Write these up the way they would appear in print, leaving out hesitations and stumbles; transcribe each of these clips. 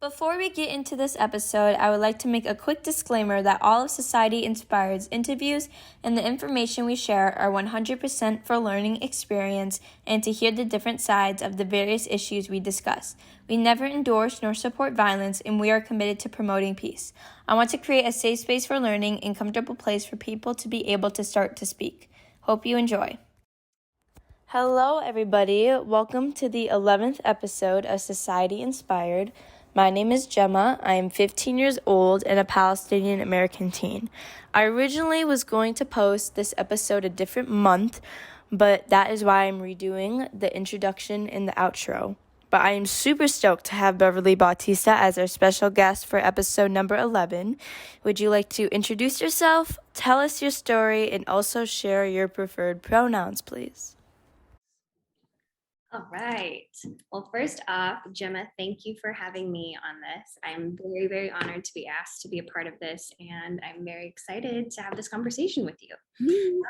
Before we get into this episode, I would like to make a quick disclaimer that all of Society Inspired's interviews and the information we share are 100% for learning experience and to hear the different sides of the various issues we discuss. We never endorse nor support violence, and we are committed to promoting peace. I want to create a safe space for learning and comfortable place for people to be able to start to speak. Hope you enjoy. Hello, everybody. Welcome to the 11th episode of Society Inspired. My name is Gemma. I am 15 years old and a Palestinian American teen. I originally was going to post this episode a different month, but that is why I'm redoing the introduction and the outro. But I am super stoked to have Beverly Bautista as our special guest for episode number 11. Would you like to introduce yourself, tell us your story, and also share your preferred pronouns, please? All right. Well, first off, Gemma, thank you for having me on this. I'm very, very honored to be asked to be a part of this, and I'm very excited to have this conversation with you.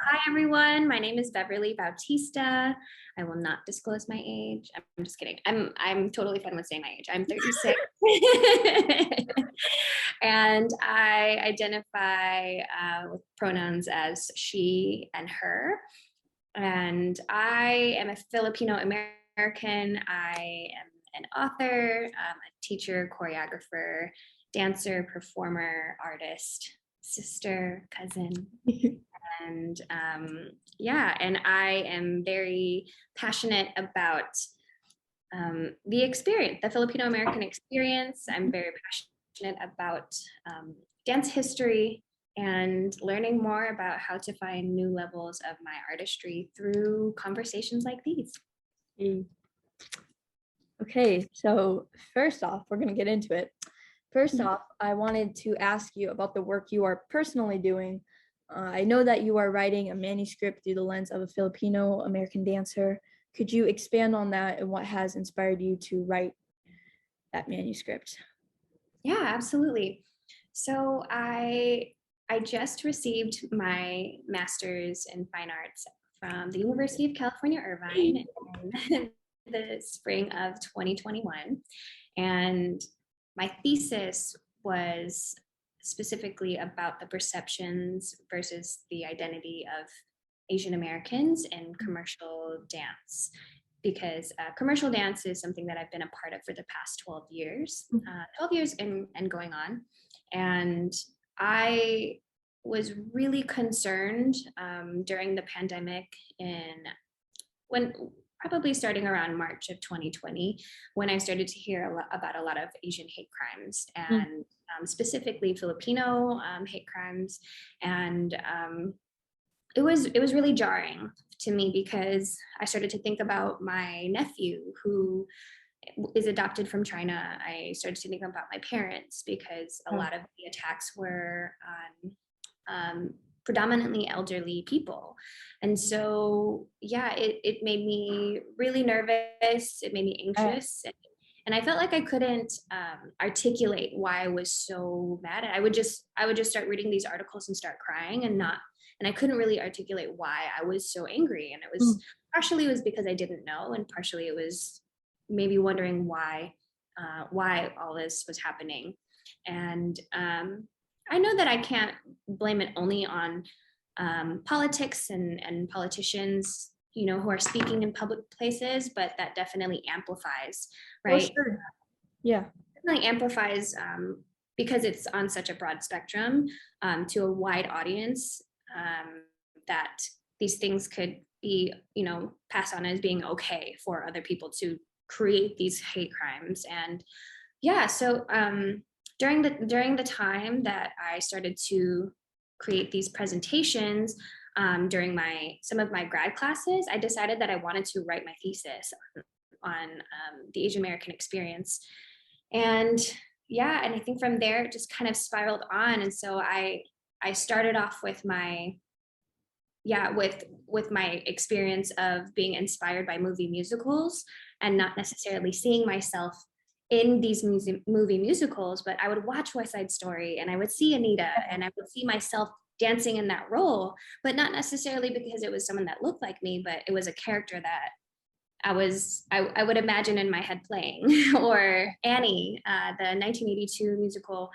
Hi, everyone. My name is Beverly Bautista. I will not disclose my age. I'm just kidding. I'm totally fine with saying my age. I'm 36. And I identify with pronouns as she and her. And I am a Filipino American. I am an author, a teacher, choreographer, dancer, performer, artist, sister, cousin. And and I am very passionate about the experience, the Filipino American experience. I'm very passionate about dance history and learning more about how to find new levels of my artistry through conversations like these. Okay, so first off, we're going to get into it. First off, I wanted to ask you about the work you are personally doing. I know that you are writing a manuscript through the lens of a Filipino American dancer. Could you expand on that and what has inspired you to write that manuscript? Yeah, absolutely. So I just received my master's in fine arts from the University of California, Irvine in the spring of 2021. And my thesis was specifically about the perceptions versus the identity of Asian Americans in commercial dance, because commercial dance is something that I've been a part of for the past 12 years, 12 years and going on. And I was really concerned during the pandemic when probably starting around March of 2020, when I started to hear about a lot of Asian hate crimes and specifically Filipino hate crimes. And it was really jarring to me because I started to think about my nephew who is adopted from China. I started to think about my parents because a lot of the attacks were on predominantly elderly people. And so, yeah, it made me really nervous. It made me anxious. And I felt like I couldn't articulate why I was so mad. And I would just start reading these articles and start crying and I couldn't really articulate why I was so angry. And it was partially it was because I didn't know, and partially it was maybe wondering why all this was happening. And I know that I can't blame it only on politics and politicians, who are speaking in public places, but that definitely amplifies, right? Oh, sure. Yeah. Definitely amplifies because it's on such a broad spectrum to a wide audience, that these things could be, passed on as being okay for other people to create these hate crimes. And yeah, so during the time that I started to create these presentations, during some of my grad classes, I decided that I wanted to write my thesis on the Asian American experience. And yeah, and I think from there it just kind of spiraled on. And so I started off with my experience of being inspired by movie musicals and not necessarily seeing myself in these movie musicals, but I would watch West Side Story and I would see Anita and I would see myself dancing in that role, but not necessarily because it was someone that looked like me, but it was a character that I would imagine in my head playing, or Annie, the 1982 musical,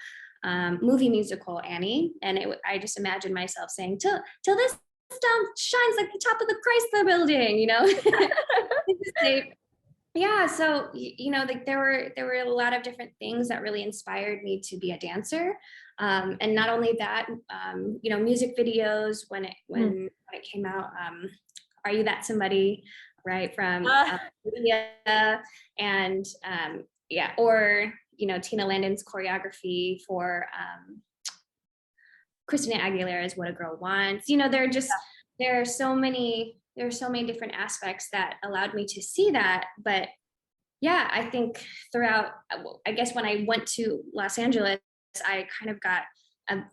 movie musical Annie, and I just imagined myself saying, "Till this star shines like the top of the Chrysler Building," you know. Yeah, so like there were a lot of different things that really inspired me to be a dancer, and not only that, music videos when it came out. Are You That Somebody, right, from India, and yeah, or Tina Landon's choreography for Christina Aguilera's What a Girl Wants. There are so many different aspects that allowed me to see that. But yeah, I think throughout, I guess when I went to Los Angeles, I kind of got a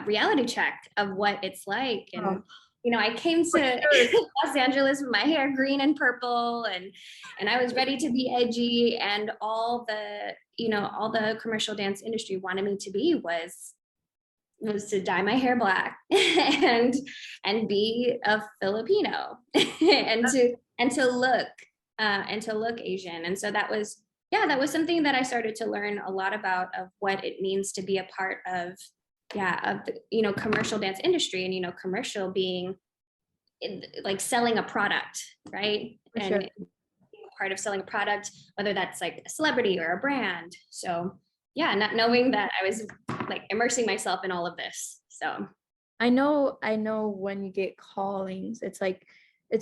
reality check of what it's like. And I came to Los Angeles with my hair green and purple, and I was ready to be edgy, and all the commercial dance industry wanted me to be was to dye my hair black and be a Filipino and to look Asian. And so that was something that I started to learn a lot about, of what it means to be a part of the commercial dance industry, and commercial being like selling a product, right? For and sure. being a part of selling a product, whether that's like a celebrity or a brand. So yeah, not knowing that I was like immersing myself in all of this. So I know when you get callings, it's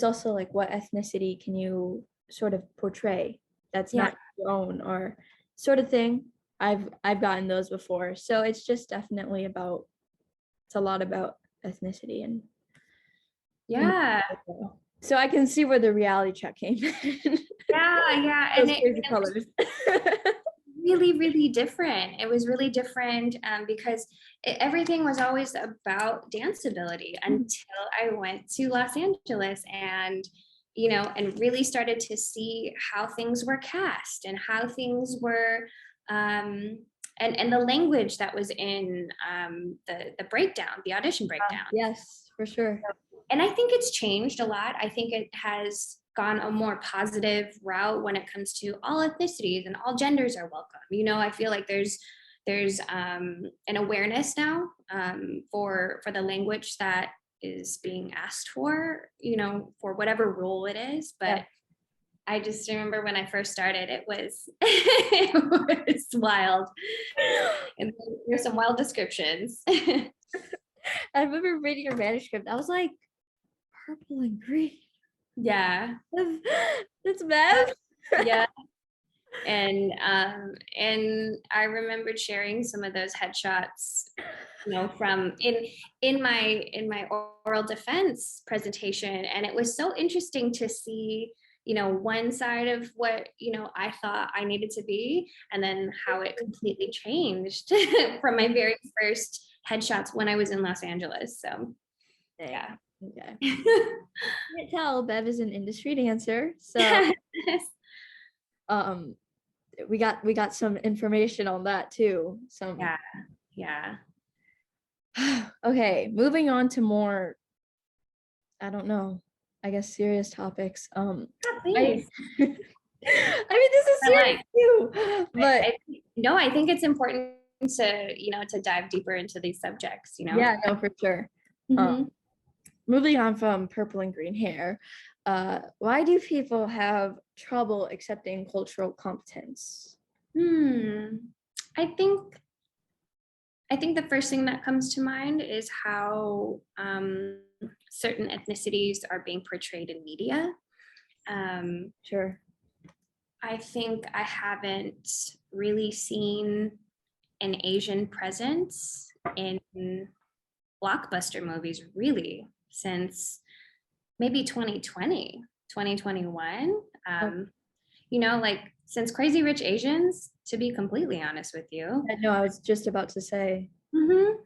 also like, what ethnicity can you sort of portray that's yeah, not your own, or sort of thing. I've gotten those before. So it's just definitely it's a lot about ethnicity and yeah, so I can see where the reality check came in. yeah, Those and crazy colors. really, really different. It was really different, because everything was always about danceability until I went to Los Angeles, and really started to see how things were cast, and how things were, and the language that was in the breakdown, the audition breakdown. Yes, for sure. And I think it's changed a lot. I think it has gone a more positive route when it comes to all ethnicities and all genders are welcome. I feel like there's an awareness now, for the language that is being asked for, for whatever role it is. But Yeah. I just remember when I first started, it was it was wild, and there's some wild descriptions. I remember reading your manuscript. I was like, purple and green. Yeah, That's bad. yeah. And I remembered sharing some of those headshots, from in my oral defense presentation, and it was so interesting to see, one side of what I thought I needed to be, and then how it completely changed from my very first headshots when I was in Los Angeles. So yeah. Okay. Can't tell Bev is an industry dancer, so we got some information on that too. Yeah. Okay, moving on to more, I don't know, I guess serious topics. Please. I mean, this is serious too, but no, I think it's important to dive deeper into these subjects. Yeah, no, for sure. Mm-hmm. Moving on from purple and green hair, why do people have trouble accepting cultural competence? I think the first thing that comes to mind is how certain ethnicities are being portrayed in media. Sure. I think I haven't really seen an Asian presence in blockbuster movies really since maybe 2020, 2021. Like since Crazy Rich Asians, to be completely honest with you. I know, I was just about to say. Mm-hmm.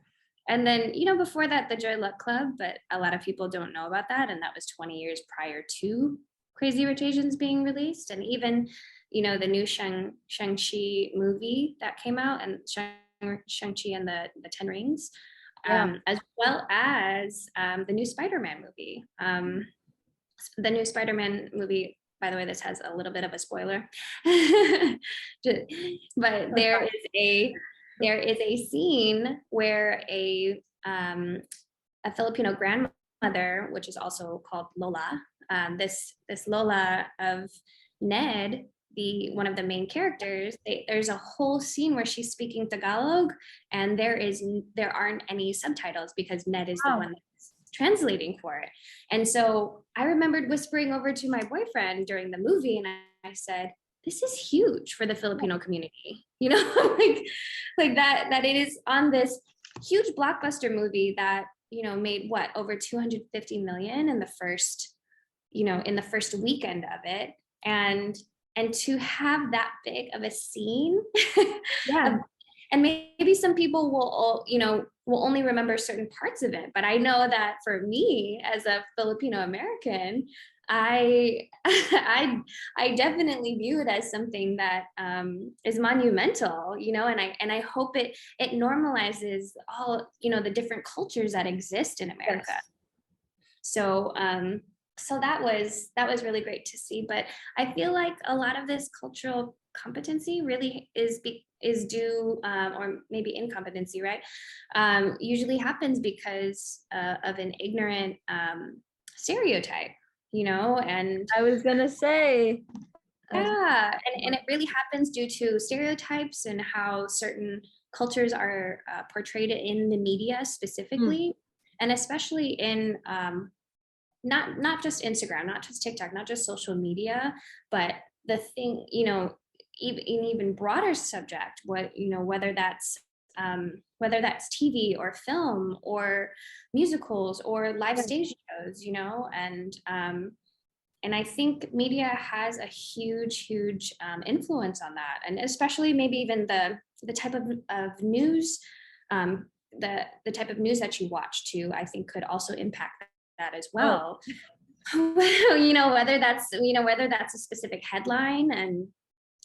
And then, before that, the Joy Luck Club, but a lot of people don't know about that. And that was 20 years prior to Crazy Rich Asians being released. And even, the new Shang-Chi movie that came out, and Shang-Chi and the Ten Rings, as well as the new Spider-Man movie. the new Spider-Man movie, by the way, this has a little bit of a spoiler, but there is a scene where a Filipino grandmother, which is also called Lola, this Lola of Ned, one of the main characters, there's a whole scene where she's speaking Tagalog, and there aren't any subtitles because Ned is the one that's translating for it. And so I remembered whispering over to my boyfriend during the movie, and I said, "This is huge for the Filipino community," you know, like that it is on this huge blockbuster movie that, you know, made what, over 250 million in the first weekend of it, and to have that big of a scene. Yeah. And maybe some people will only remember certain parts of it, but I know that for me as a Filipino American, I I definitely view it as something that is monumental, you know, and I hope it normalizes all, you know, the different cultures that exist in America. Yes. So so that was really great to see. But I feel like a lot of this cultural competency really is due, or maybe incompetency, right? Usually happens because of an ignorant stereotype, you know. And I was gonna say, yeah, and it really happens due to stereotypes and how certain cultures are portrayed in the media specifically, and especially in not just Instagram, not just TikTok, not just social media, but the thing, you know, even broader subject, whether that's TV or film or musicals or live stage shows, you know, and I think media has a huge influence on that, and especially maybe even the type of news, the type of news that you watch too, I think could also impact that as well. You know, whether that's a specific headline,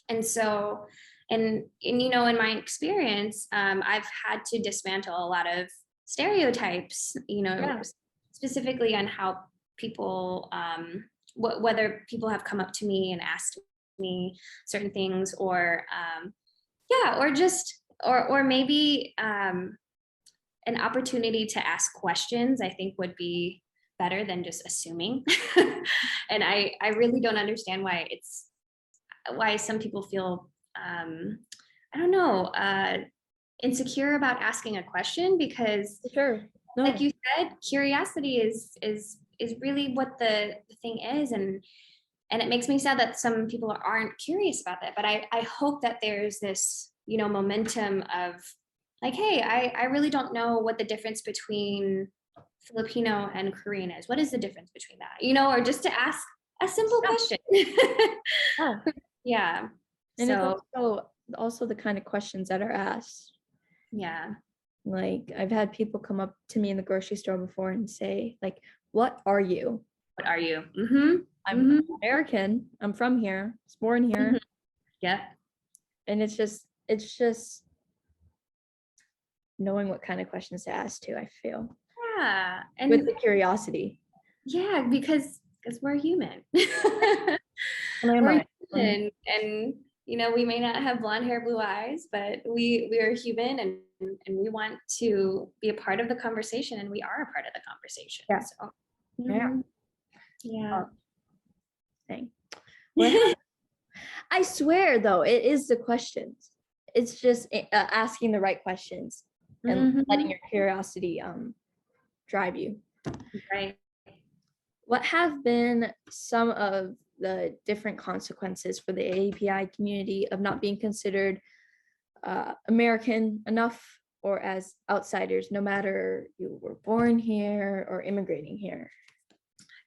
and so you know, in my experience, I've had to dismantle a lot of stereotypes, you know, specifically on how people whether people have come up to me and asked me certain things, or or maybe an opportunity to ask questions, I think would be better than just assuming. And I really don't understand why some people feel I don't know, insecure about asking a question, because like you said, curiosity is really what the thing is, and it makes me sad that some people aren't curious about that. But I hope that there's this, you know, momentum of like, hey, I really don't know what the difference between Filipino and Korean is. What is the difference between that? You know, or just to ask a simple question. Yeah. And so, it's also the kind of questions that are asked. Yeah. Like, I've had people come up to me in the grocery store before and say, like, what are you? What are you? I'm American. I'm from here. I was born here. Yeah. And it's just knowing what kind of questions to ask too, I feel. Yeah. And with the curiosity. Yeah, because we're human. We're human, and you know, we may not have blonde hair, blue eyes, but we are human, and we want to be a part of the conversation, and we are a part of the conversation. Yeah. So, yeah. Dang. I swear, though, it is the questions. It's just asking the right questions and letting your curiosity drive you. Right. What have been some of the different consequences for the AAPI community of not being considered American enough, or as outsiders, no matter you were born here or immigrating here?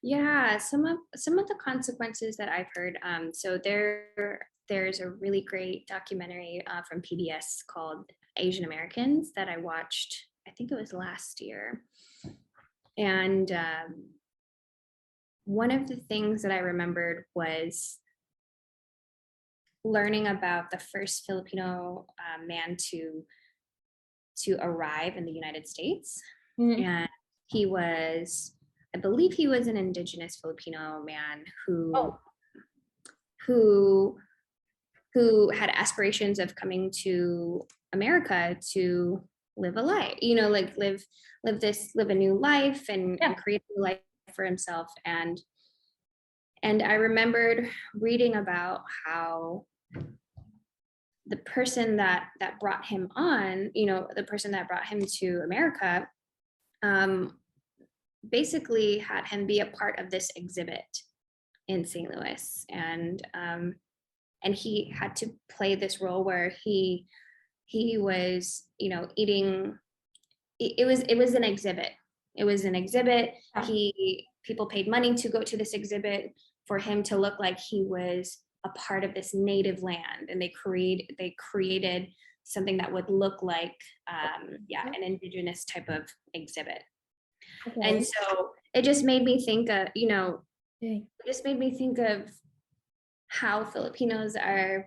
Yeah, some of the consequences that I've heard. So there's a really great documentary from PBS called Asian Americans that I watched, I think it was last year. And one of the things that I remembered was learning about the first Filipino man to arrive in the United States. And he was I believe he was an indigenous Filipino man Oh, who had aspirations of coming to America to live a life, like live a new life yeah. and create a new life for himself. And I remembered reading about how the person that brought him on, the person that brought him to America, basically had him be a part of this exhibit in St. Louis, and he had to play this role where he was, eating. It was an exhibit. It was an exhibit. Yeah. People paid money to go to this exhibit for him to look like he was a part of this native land, and they created something that would look like an indigenous type of exhibit. And Okay. so it just made me think of, Okay. it just made me think of how Filipinos are,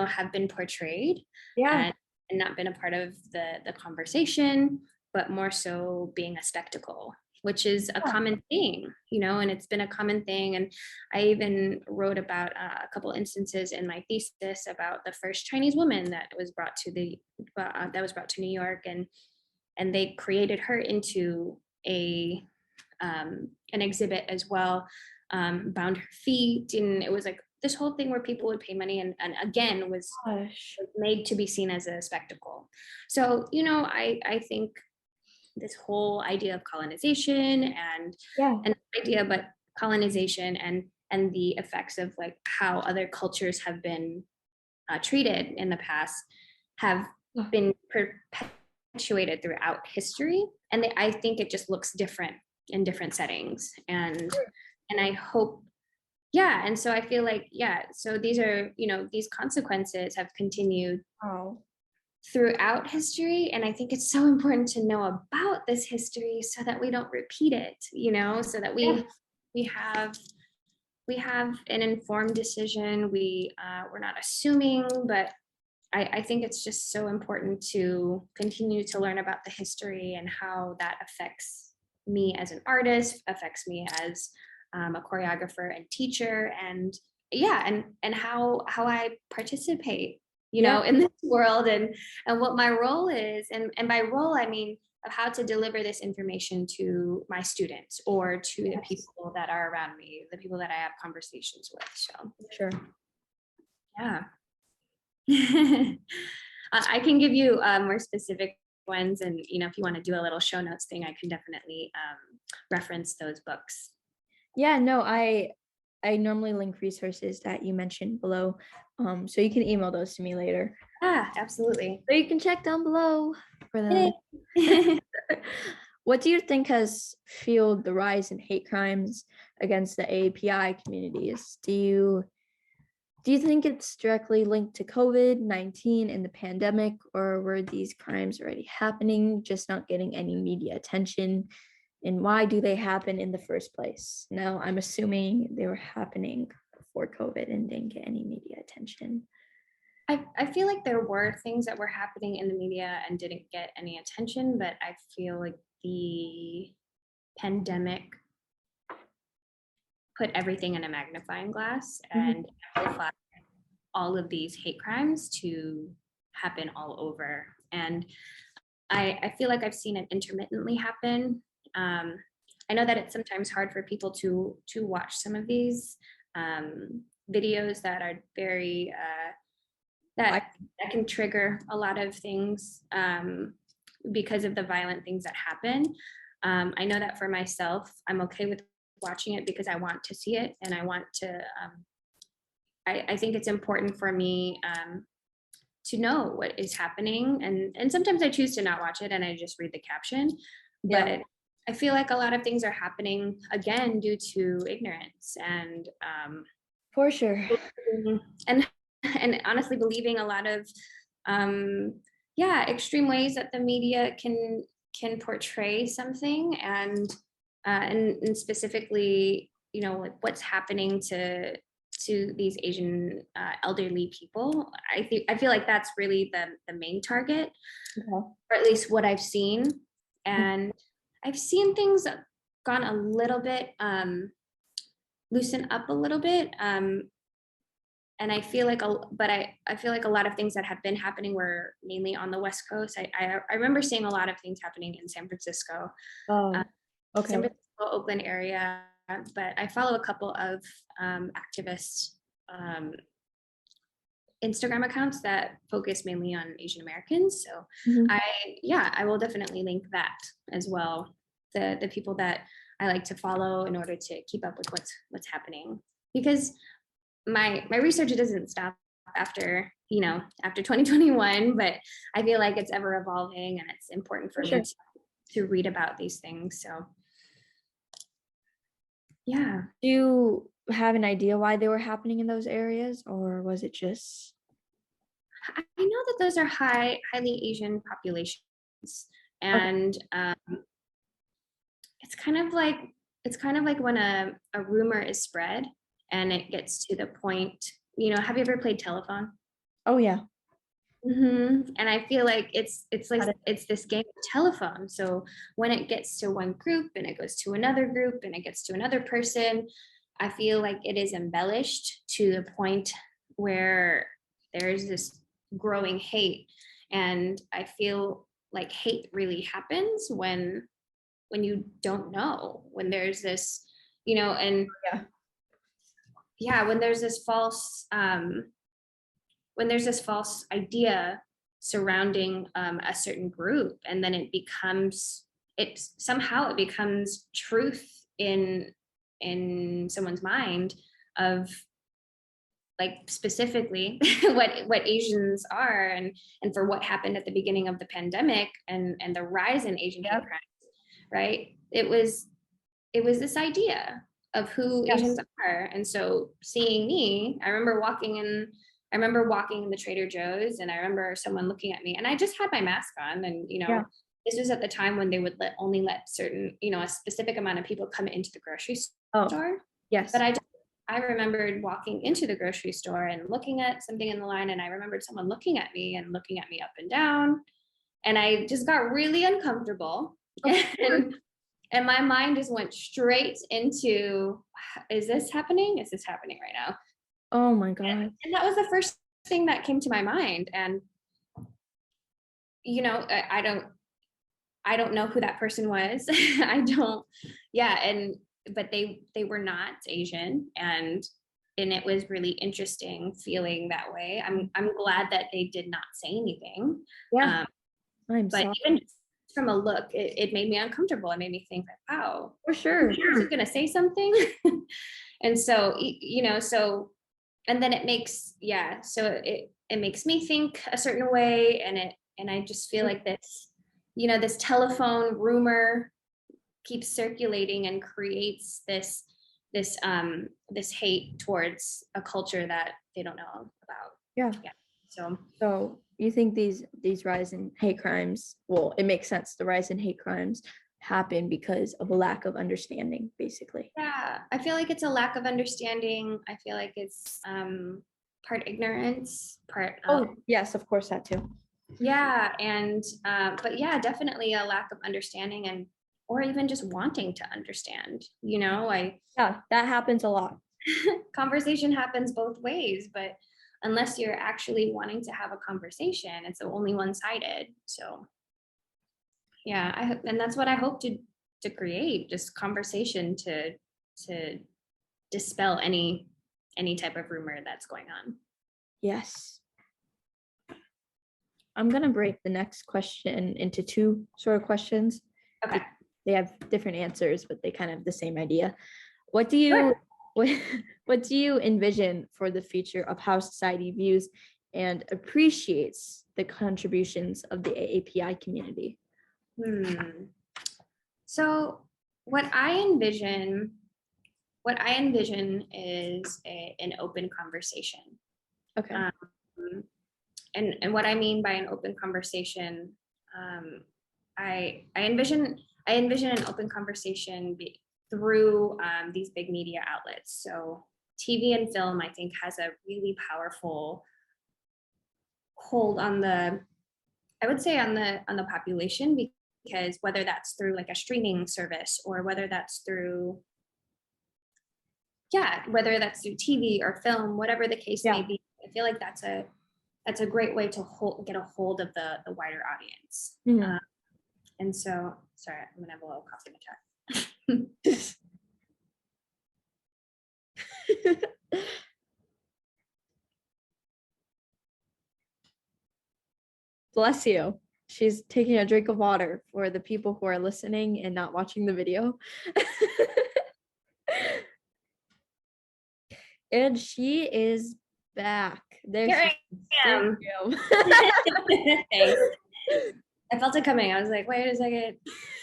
have been portrayed, Yeah. and not been a part of the conversation, but more so being a spectacle, which is a common thing, and it's been a common thing. And I even wrote about a couple instances in my thesis about the first Chinese woman that was brought to New York, and they created her into an exhibit as well, bound her feet, and it was like this whole thing where people would pay money, and again was Gosh. made to be seen as a spectacle. So I think this whole idea of colonization and Yeah. an idea, but colonization and the effects of like how other cultures have been treated in the past have been perpetuated throughout history, and I think it just looks different in different settings, and I hope, yeah. And so I feel like, yeah, so these are, these consequences have continued Oh. throughout history, and I think it's so important to know about this history so that we don't repeat it, so that Yeah. we have an informed decision. We're not assuming, but I think it's just so important to continue to learn about the history and how that affects me as an artist, affects me as a choreographer and teacher, and yeah, and how I participate, Yeah. in this world, and what my role is, and by role I mean of how to deliver this information to my students or to the Yes. people that are around me, the people that I have conversations with. So Sure. yeah. I can give you more specific ones, and if you want to do a little show notes thing, I can definitely reference those books. Yeah, no, I normally link resources that you mentioned below. So you can email those to me later. Absolutely. So you can check down below for them. Yay. What do you think has fueled the rise in hate crimes against the AAPI communities? Do you think it's directly linked to COVID-19 and the pandemic, or were these crimes already happening, just not getting any media attention? And why do they happen in the first place? Now, I'm assuming they were happening before COVID and didn't get any media attention. I feel like there were things that were happening in the media and didn't get any attention, but I feel like the pandemic put everything in a magnifying glass and amplified all of these hate crimes to happen all over. And I feel like I've seen it intermittently happen. I know that it's sometimes hard for people to watch some of these videos that are very that can trigger a lot of things because of the violent things that happen. I know that for myself, I'm okay with watching it because I want to see it, and I want to. I think it's important for me to know what is happening, and sometimes I choose to not watch it and I just read the caption. Yeah. But I feel like a lot of things are happening again due to ignorance and For sure. and honestly believing a lot of extreme ways that the media can portray something, and specifically like what's happening to these Asian elderly people. I feel like that's really the main target, Okay. or at least what I've seen. And I've seen things gone a little bit, loosened up a little bit. And I feel like, I feel like a lot of things that have been happening were mainly on the West Coast. I remember seeing a lot of things happening in San Francisco, Oh, okay. San Francisco, Oakland area, but I follow a couple of activist Instagram accounts that focus mainly on Asian Americans. So Mhm. I will definitely link that as well. The people that I like to follow in order to keep up with what's happening, because my research doesn't stop after, after 2021, but I feel like it's ever evolving, and it's important for For sure. me to read about these things. So yeah. Do you have an idea why they were happening in those areas, or was it just? I know that those are highly Asian populations, Okay. and it's kind of like when a rumor is spread and it gets to the point, have you ever played telephone? Oh yeah. And I feel like it's like Got it. it's this game of telephone. So when it gets to one group and it goes to another group and it gets to another person, I feel like it is embellished to the point where there's this growing hate. And I feel like hate really happens when you don't know, when there's this, and Yeah. yeah, when there's this false idea surrounding a certain group, and then it somehow it becomes truth in someone's mind of, like, specifically what Asians are, and for what happened at the beginning of the pandemic, and the rise in Asian hate Yep. crimes, right? It was this idea of who Yes. Asians are. And so seeing me, I remember walking in the Trader Joe's, and I remember someone looking at me, and I just had my mask on, and Yeah. this was at the time when they would only let certain, a specific amount of people come into the grocery Oh, store. yes. But I remembered walking into the grocery store and looking at something in the line, and I remembered someone looking at me up and down, and I just got really uncomfortable. And my mind just went straight into, is this happening? Is this happening right now? Oh my God. And that was the first thing that came to my mind. And, I don't know who that person was. I don't, yeah. But they were not Asian. And it was really interesting feeling that way. I'm glad that they did not say anything. Yeah. I'm But sorry. even from a look, it made me uncomfortable. It made me think that, wow, For sure. is it going to say something? And so, and then it makes, so it makes me think a certain way. And I just feel like this telephone rumor keeps circulating and creates this hate towards a culture that they don't know about. Yeah. So you think these rise in hate crimes, well, it makes sense. The rise in hate crimes happen because of a lack of understanding, basically. Yeah, I feel like it's a lack of understanding. I feel like it's part ignorance, part Oh, yes, of course, that too. yeah, and but yeah, definitely a lack of understanding, and or even just wanting to understand. Yeah, that happens a lot. Conversation happens both ways, but unless you're actually wanting to have a conversation, it's only one-sided. So yeah, and that's what I hope to create, just conversation to dispel any type of rumor that's going on. Yes. I'm going to break the next question into two sort of questions. Okay. They have different answers, but they kind of have the same idea. What do you Sure. what do you envision for the future of how society views and appreciates the contributions of the AAPI community? So what I envision is an open conversation. Okay. And what I mean by an open conversation, I envision an open conversation through these big media outlets. So TV and film, I think, has a really powerful hold on the, I would say, on the population, because whether that's through like a streaming service or whether that's through TV or film, whatever the case may be, I feel like that's a great way to get a hold of the wider audience. And so, sorry, I'm gonna have a little coffee in the chat. Bless you. She's taking a drink of water for the people who are listening and not watching the video. And she is back. There Here she I am. Thanks. I felt it coming. I was like, wait a second.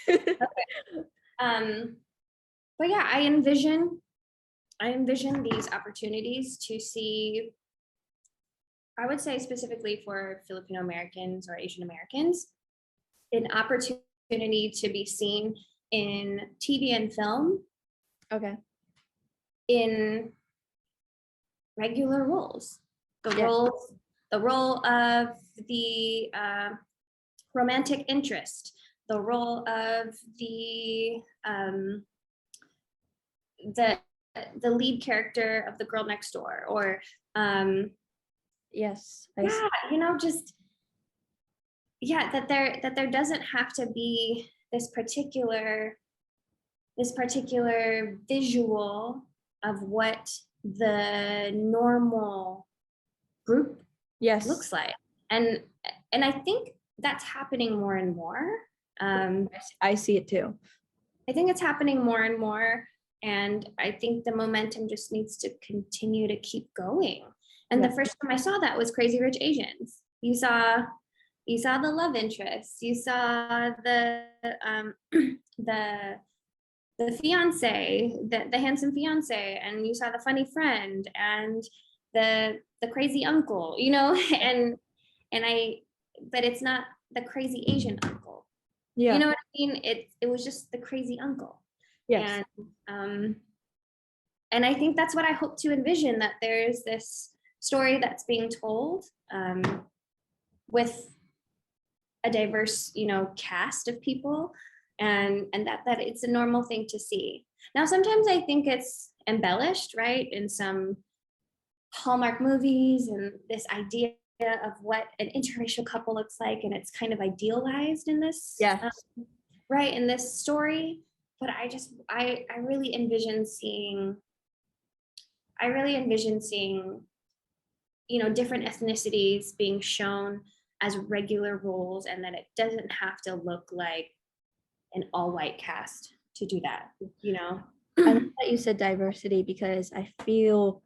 Okay. But yeah, I envision these opportunities to see, I would say specifically for Filipino Americans or Asian Americans, an opportunity to be seen in TV and film. Okay. In regular roles. The role of the romantic interest, the role of the lead character of the girl next door, or yes, that there doesn't have to be this particular visual of what the normal group looks like, and I think that's happening more and more. I see it too. I think it's happening more and more, and I think the momentum just needs to continue to keep going. And the first time I saw that was Crazy Rich Asians. You saw the love interest, you saw the fiance, the handsome fiance, and you saw the funny friend and the crazy uncle, and but it's not the crazy Asian uncle. You know what I mean? It was just the crazy uncle. Yes. And I think that's what I hope to envision, that there's this story that's being told with a diverse, cast of people, and that it's a normal thing to see. Now, sometimes I think it's embellished, right, in some Hallmark movies, and this idea of what an interracial couple looks like, and it's kind of idealized in this, right, in this story. But I really envision seeing, different ethnicities being shown as regular roles, and that it doesn't have to look like an all-white cast to do that, I love that you said diversity, because I feel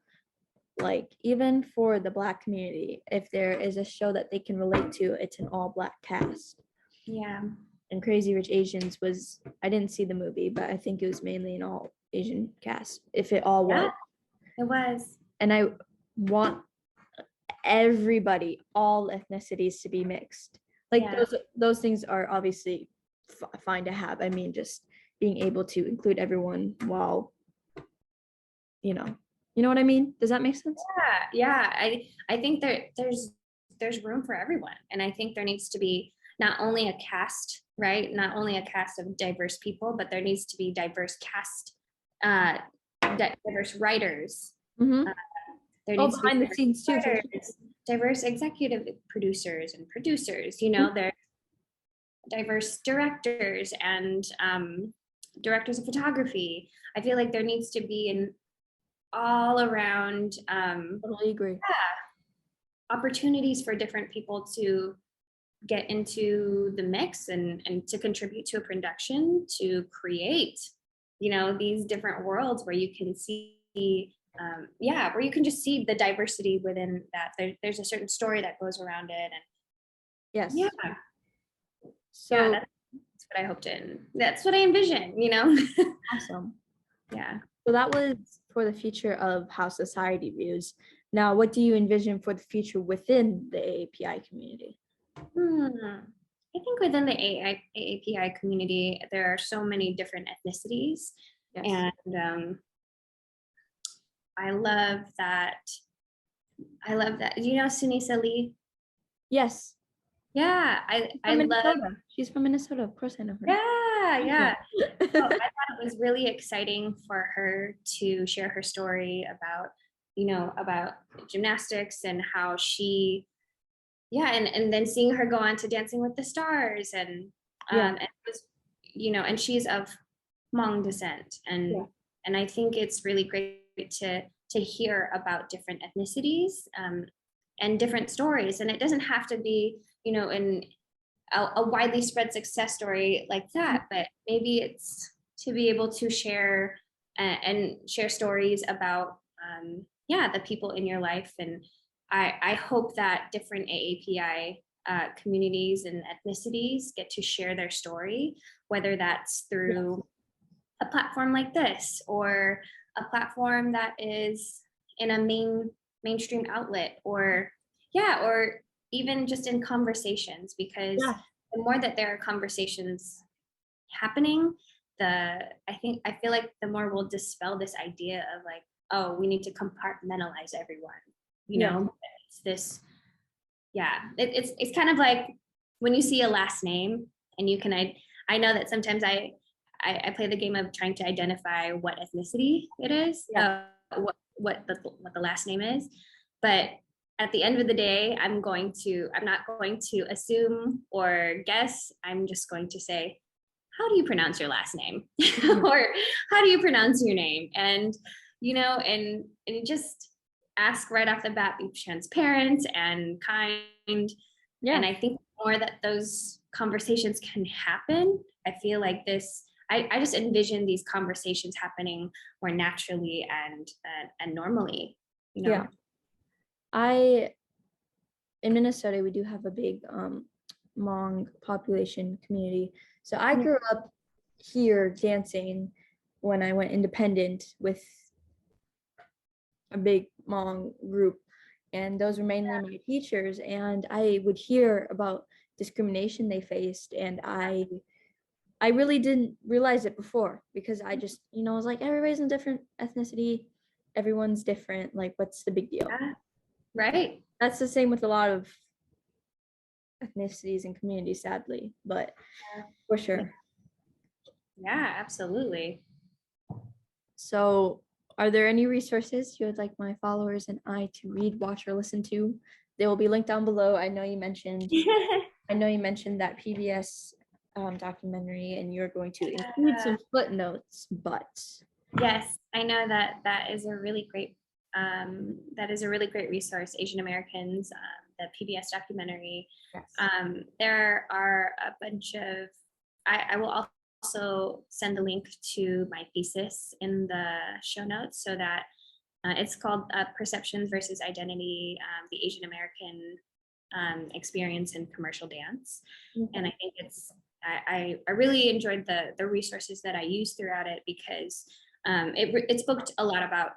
like even for the Black community, if there is a show that they can relate to, it's an all-Black cast. Yeah. And Crazy Rich Asians was, I didn't see the movie, but I think it was mainly an all Asian cast, if it all was. It was. And I want everybody, all ethnicities, to be mixed. Like those things are obviously fine to have. I mean, just being able to include everyone while, you know what I mean? Does that make sense? Yeah. I think there's room for everyone, and I think there needs to be not only a cast, right? Not only a cast of diverse people, but there needs to be diverse cast, diverse writers. Mm-hmm. There needs behind to be the scenes too. Diverse executive producers and producers. There diverse directors and directors of photography. I feel like there needs to be an all around totally agree. Opportunities for different people to get into the mix and to contribute to a production, to create, these different worlds where you can see, where you can just see the diversity within that. There's a certain story that goes around it, and so that's what I hoped in. That's what I envision, Awesome. Yeah. So that was for the future of how society views. Now, what do you envision for the future within the AAPI community? I think within the AAPI community, there are so many different ethnicities. And I love that. Do you know Sunisa Lee? Yes. Yeah, I From love. Minnesota. She's from Minnesota. Of course I know her. Yeah. So I thought it was really exciting for her to share her story about, about gymnastics and how she, and then seeing her go on to Dancing with the Stars, and it was, and she's of Hmong descent, Yeah. and I think it's really great to hear about different ethnicities, and different stories, and it doesn't have to be, in a widely spread success story like that, but maybe it's to be able to share, and share stories about, the people in your life. And I hope that different AAPI communities and ethnicities get to share their story, whether that's through a platform like this, or a platform that is in a mainstream outlet, or even just in conversations, because Yeah. the more that there are conversations happening, I feel like the more we'll dispel this idea of like, oh, we need to compartmentalize everyone, Yeah. it's this. It's kind of like when you see a last name, and you can, I know that sometimes I play the game of trying to identify what ethnicity it is, Yeah. what the last name is, but at the end of the day, I'm not going to assume or guess. I'm just going to say, how do you pronounce your last name? Or how do you pronounce your name? And and just ask right off the bat, be transparent and kind. Yeah. And I think the more that those conversations can happen, I feel like I just envision these conversations happening more naturally and normally. Yeah. In Minnesota, we do have a big Hmong population community. So I grew up here dancing when I went independent with a big Hmong group, and those were mainly my teachers. And I would hear about discrimination they faced, and I really didn't realize it before, because I just, was like, everybody's in different ethnicity, everyone's different. Like, what's the big deal? Yeah, right. That's the same with a lot of ethnicities and communities, sadly, but for sure. Yeah, absolutely. So, are there any resources you would like my followers and I to read, watch, or listen to? They will be linked down below. I know you mentioned that PBS documentary, and you're going to include some footnotes, but Yes, I know that that is a really great resource. Asian Americans, the PBS documentary. yes. There are a bunch of. I will also send the link to my thesis in the show notes, so that it's called "Perceptions versus Identity: The Asian American Experience in Commercial Dance," and I think I really enjoyed the resources that I used throughout it, because it spoke a lot about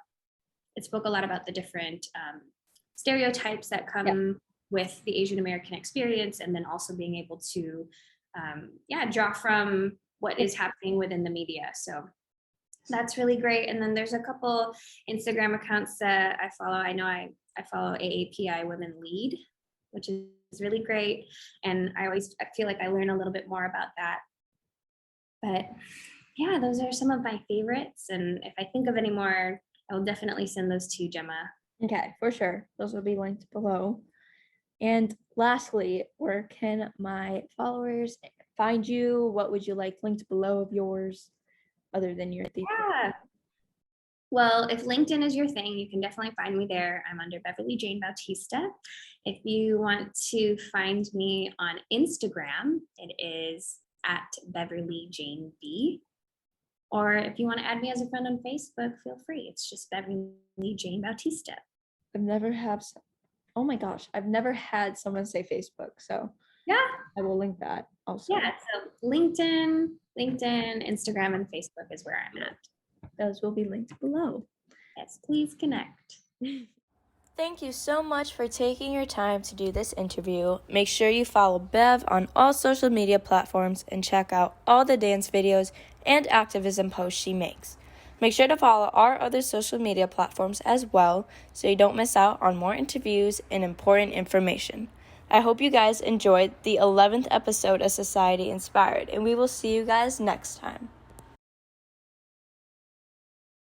the different stereotypes that come with the Asian American experience, and then also being able to draw from what is happening within the media. So that's really great. And then there's a couple Instagram accounts that I follow. I know I follow AAPI Women Lead, which is really great, and I feel like I learn a little bit more about that. But yeah, those are some of my favorites, and if I think of any more, I will definitely send those to you, Gemma. Okay, for sure. Those will be linked below. And lastly, where can my followers find you? What would you like linked below of yours, other than your thesis? Yeah. Well, if LinkedIn is your thing, you can definitely find me there. I'm under Beverly Jane Bautista. If you want to find me on Instagram, it is at Beverly Jane B. Or if you want to add me as a friend on Facebook, feel free. It's just Beverly Jane Bautista. I've never had someone say Facebook, so Yeah. I will link that also. Yeah, so LinkedIn, Instagram, and Facebook is where I'm at. Those will be linked below. Yes, please connect. Thank you so much for taking your time to do this interview. Make sure you follow Bev on all social media platforms and check out all the dance videos and activism posts she makes. Make sure to follow our other social media platforms as well, so you don't miss out on more interviews and important information. I hope you guys enjoyed the 11th episode of Society Inspired, and we will see you guys next time.